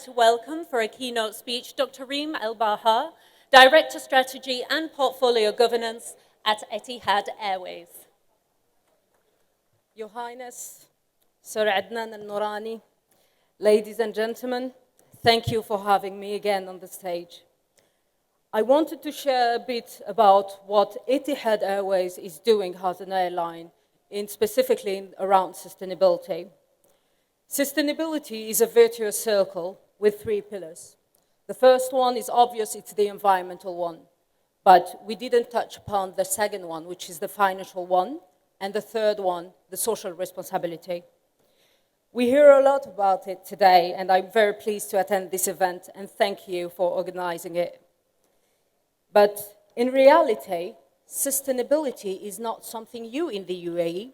to welcome for a keynote speech Dr. Reem Labhar, Director Strategy and Portfolio Governance at Etihad Airways. Your Highness, Sir Adnan al-Nourani, ladies and gentlemen, thank you for having me again on the stage. I wanted to share a bit about what Etihad Airways is doing as an airline, specifically around sustainability. Sustainability is a virtuous circle with 3 pillars. The first one is obvious, it's the environmental one. But we didn't touch upon the second one, which is the financial one, and the third one, the social responsibility. We hear a lot about it today, and I'm very pleased to attend this event, and thank you for organizing it. But in reality, sustainability is not something new in the UAE.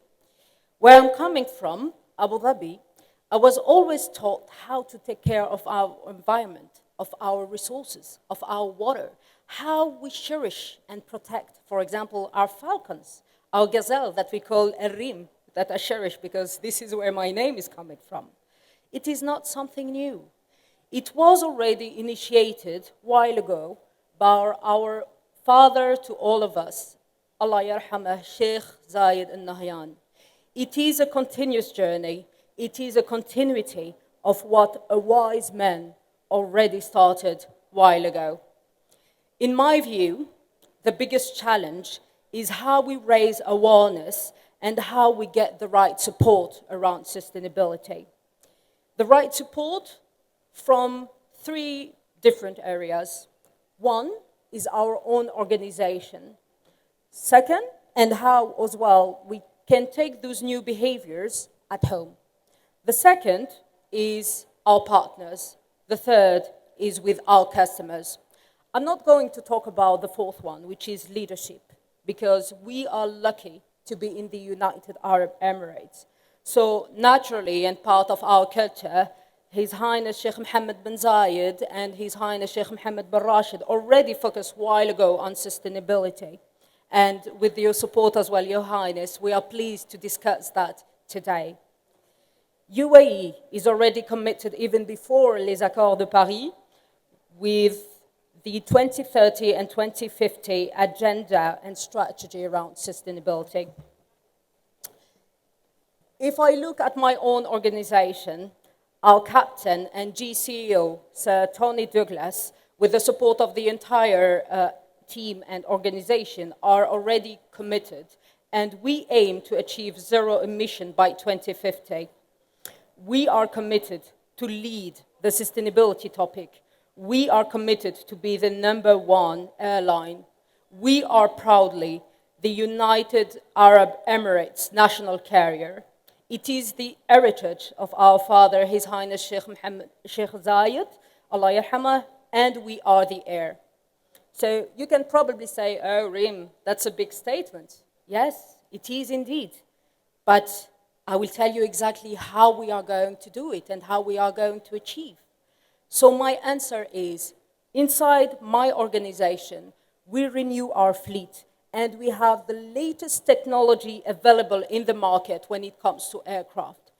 Where I'm coming from, Abu Dhabi, I was always taught how to take care of our environment, of our resources, of our water, how we cherish and protect, for example, our falcons, our gazelle that we call Reem, that I cherish because this is where my name is coming from. It is not something new. It was already initiated a while ago by our father to all of us, Allah yarhamah, Sheikh Zayed al-Nahyan. It is a continuous journey. It is a continuity of what a wise man already started a while ago. In my view, the biggest challenge is how we raise awareness and how we get the right support around sustainability. The right support from 3 different areas. One is our own organization. Second, and how as well we can take those new behaviors at home. The second is our partners. The third is with our customers. I'm not going to talk about the fourth one, which is leadership, because we are lucky to be in the United Arab Emirates. So naturally, and part of our culture, His Highness Sheikh Mohammed bin Zayed and His Highness Sheikh Mohammed bin Rashid already focused a while ago on sustainability. And with your support as well, Your Highness, we are pleased to discuss that today. UAE is already committed even before Les Accords de Paris with the 2030 and 2050 agenda and strategy around sustainability. If I look at my own organization, our captain and GCEO, Sir Tony Douglas, with the support of the entire team and organization, are already committed, and we aim to achieve zero emission by 2050. We are committed to lead the sustainability topic. We are committed to be the #1 airline. We are proudly the United Arab Emirates national carrier. It is the heritage of our father, His Highness Sheikh Zayed, Allah yarhamah, and we are the heir. So you can probably say, oh, Reem, that's a big statement. Yes, it is indeed. But I will tell you exactly how we are going to do it and how we are going to achieve. So my answer is, inside my organization, we renew our fleet and we have the latest technology available in the market when it comes to aircraft.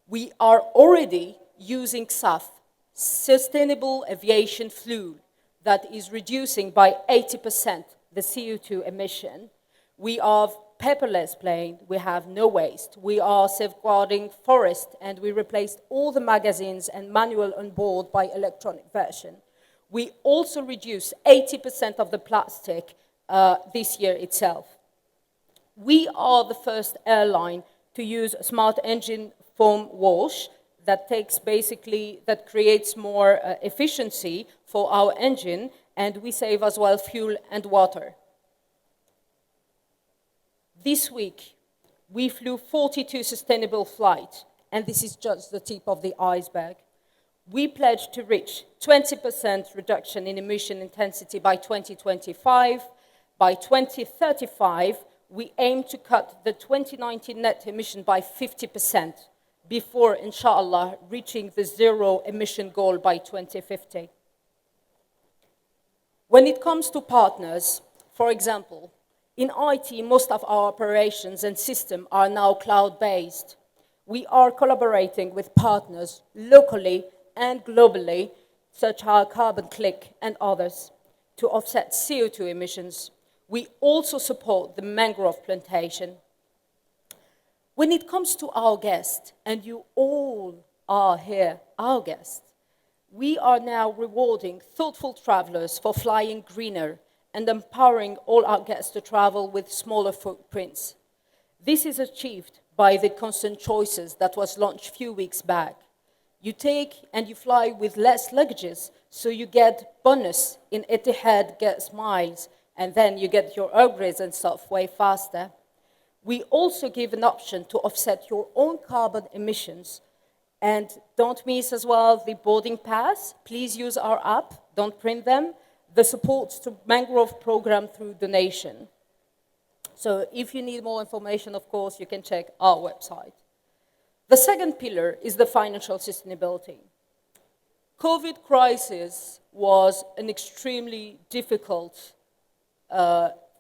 We are already using SAF, Sustainable Aviation Fuel, that is reducing by 80% the CO2 emission. We have paperless plane, we have no waste. We are safeguarding forest, and we replaced all the magazines and manual on board by electronic version. We also reduced 80% of the plastic this year itself. We are the first airline to use a smart engine foam wash that creates more efficiency for our engine, and we save as well fuel and water. This week, we flew 42 sustainable flights, and this is just the tip of the iceberg. We pledged to reach 20% reduction in emission intensity by 2025. By 2035, we aim to cut the 2019 net emission by 50% before, inshallah, reaching the zero emission goal by 2050. When it comes to partners, for example, in IT, most of our operations and systems are now cloud-based. We are collaborating with partners locally and globally such as carbon click and others, to offset CO2 emissions. We also support the mangrove plantation. When it comes to our guests, and you all are here, our guests, we are now rewarding thoughtful travelers for flying greener and empowering all our guests to travel with smaller footprints. This is achieved by the Constant Choices that was launched a few weeks back. You take and you fly with less luggages, so you get bonus in Etihad Guest Miles, and then you get your upgrades and stuff way faster. We also give an option to offset your own carbon emissions. And don't miss as well the boarding pass. Please use our app, don't print them. The supports to mangrove program through donation. So if you need more information, of course, you can check our website. The second pillar is the financial sustainability. COVID crisis was an extremely difficult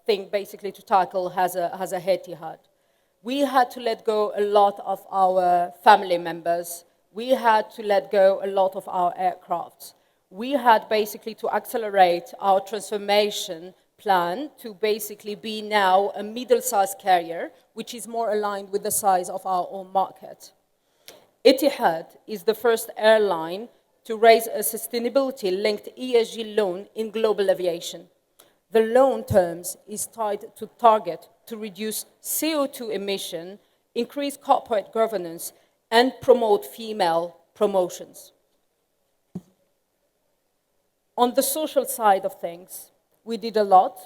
thing basically to tackle as a Etihad. We had to let go a lot of our family members. We had to let go a lot of our aircrafts. We had basically to accelerate our transformation plan to basically be now a middle-sized carrier, which is more aligned with the size of our own market. Etihad is the first airline to raise a sustainability-linked ESG loan in global aviation. The loan terms is tied to target to reduce CO2 emission, increase corporate governance, and promote female promotions. On the social side of things, we did a lot,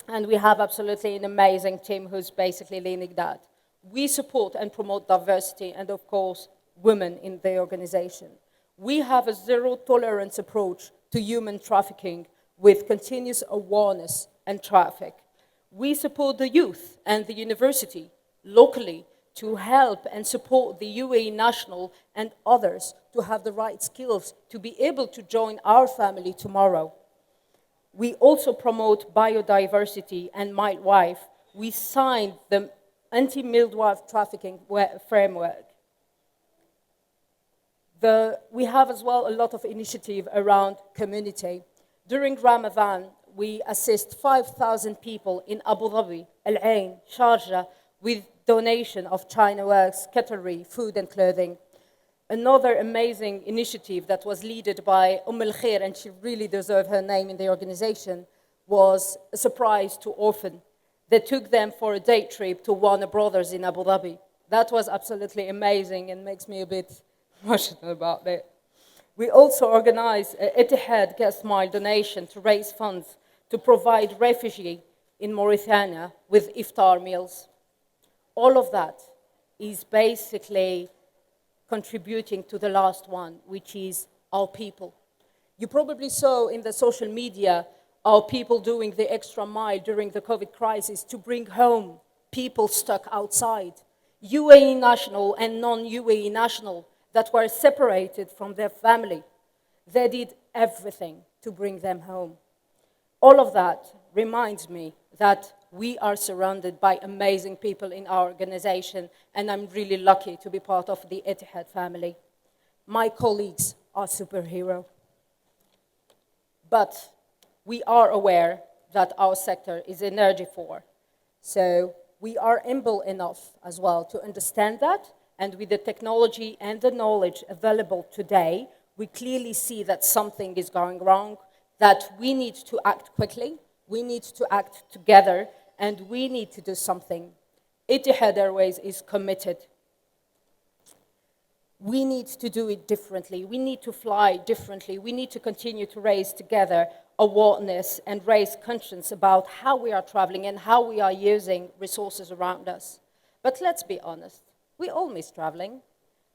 and we have absolutely an amazing team who's basically leading that. We support and promote diversity and, of course, women in the organization. We have a zero-tolerance approach to human trafficking with continuous awareness and traffic. We support the youth and the university locally to help and support the UAE national and others to have the right skills to be able to join our family tomorrow. We also promote biodiversity and midwife. We signed the anti-midwife trafficking framework. We have as well a lot of initiative around community. During Ramadan, we assist 5,000 people in Abu Dhabi, Al Ain, Sharjah, with donation of China Works, Qatari, food and clothing. Another amazing initiative that was led by Al Khair, and she really deserves her name in the organization, was a surprise to orphan. They took them for a day trip to Warner Brothers in Abu Dhabi. That was absolutely amazing and makes me a bit emotional about it. We also organized an Etihad Guest Mile donation to raise funds to provide refugees in Mauritania with iftar meals. All of that is basically contributing to the last one, which is our people. You probably saw in the social media our people doing the extra mile during the COVID crisis to bring home people stuck outside, UAE national and non-UAE national that were separated from their family. They did everything to bring them home. All of that reminds me that we are surrounded by amazing people in our organization, and I'm really lucky to be part of the Etihad family. My colleagues are superheroes. But we are aware that our sector is energy poor. So we are humble enough as well to understand that, and with the technology and the knowledge available today, we clearly see that something is going wrong, that we need to act quickly, we need to act together, and we need to do something. Etihad Airways is committed. We need to do it differently. We need to fly differently. We need to continue to raise together awareness and raise conscience about how we are traveling and how we are using resources around us. But let's be honest, we all miss traveling.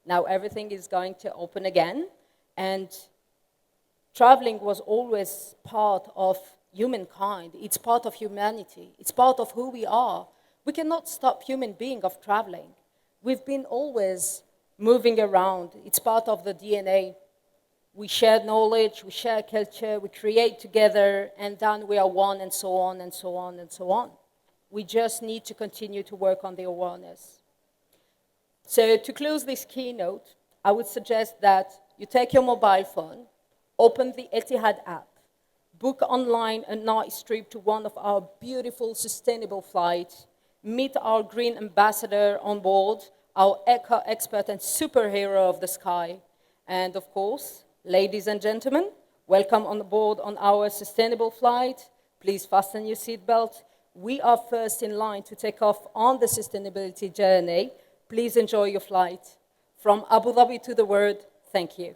Now everything is going to open again, and traveling was always part of humankind. It's part of humanity. It's part of who we are. We cannot stop human being of traveling. We've been always moving around. It's part of the DNA. We share knowledge, we share culture, we create together, and then we are one, and so on, and so on, and so on. We just need to continue to work on the awareness. So to close this keynote, I would suggest that you take your mobile phone, Open the Etihad app. Book online a night trip to one of our beautiful sustainable flights. Meet our green ambassador on board, our eco expert and superhero of the sky. And of course, ladies and gentlemen, welcome on board on our sustainable flight. Please fasten your seatbelt. We are first in line to take off on the sustainability journey. Please enjoy your flight. From Abu Dhabi to the world, thank you.